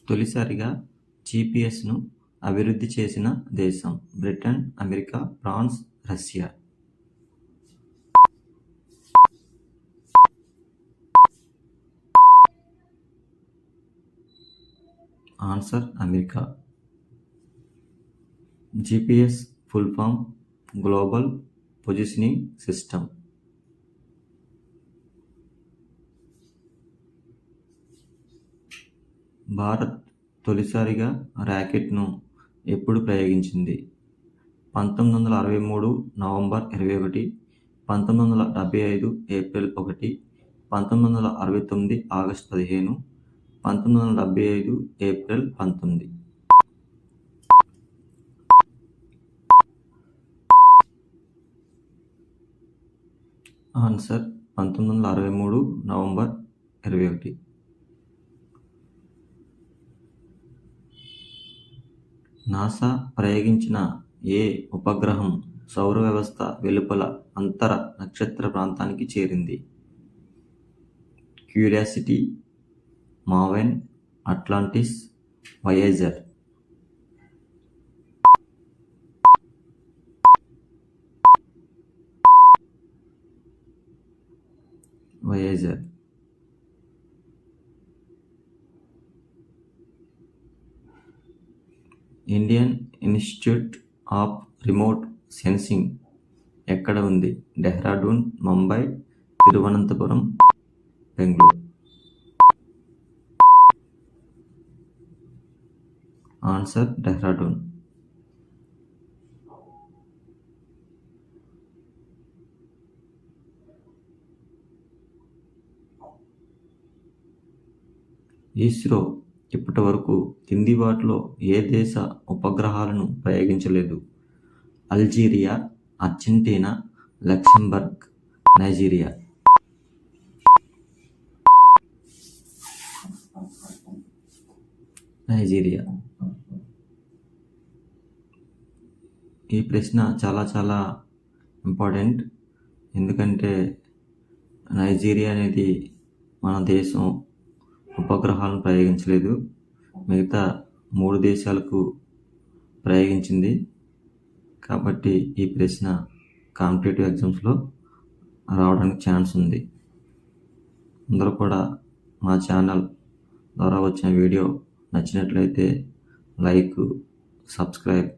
తొలిసారిగా జీపీఎస్ను అభివృద్ధి చేసిన దేశం? Britain, America, France, Russia. Answer America. GPS full form global positioning system. Bharat తొలిసారిగా రాకెట్ను ఎప్పుడు ప్రయోగించింది? 1963 November 21, 1975 April 1, 1969 August 15, 1975 April 19. Answer 1963 November 21. NASA ప్రయోగించిన ఏ ఉపగ్రహం సౌర వ్యవస్థ వెలుపల అంతర నక్షత్ర ప్రాంతానికి చేరింది? Curiosity, Maven, Atlantis, Voyager. Voyager. Indian Institute of Remote Sensing ఎక్కడ ఉంది? డెహ్రాడూన్, ముంబై, తిరువనంతపురం, బెంగళూరు. ఆన్సర్ డెహ్రాడూన్. ఇస్రో ఇప్పటి వరకు కింది వాటిలో ఏ దేశ ఉపగ్రహాలను ప్రయోగించలేదు? Algeria, Argentina, Luxembourg, Nigeria. Nigeria. ఈ ప్రశ్న చాలా ఇంపార్టెంట్. ఎందుకంటే నైజీరియా అనేది మన దేశం ఉపగ్రహాలను ప్రయోగించలేదు. మిగతా 3 దేశాలకు ప్రయోగించింది. కాబట్టి ఈ ప్రశ్న కాంపిటేటివ్ ఎగ్జామ్స్లో రావడానికి ఛాన్స్ ఉంది. అందరూ కూడా మా ఛానల్ ద్వారా వచ్చిన వీడియో నచ్చినట్లయితే లైక్, సబ్స్క్రైబ్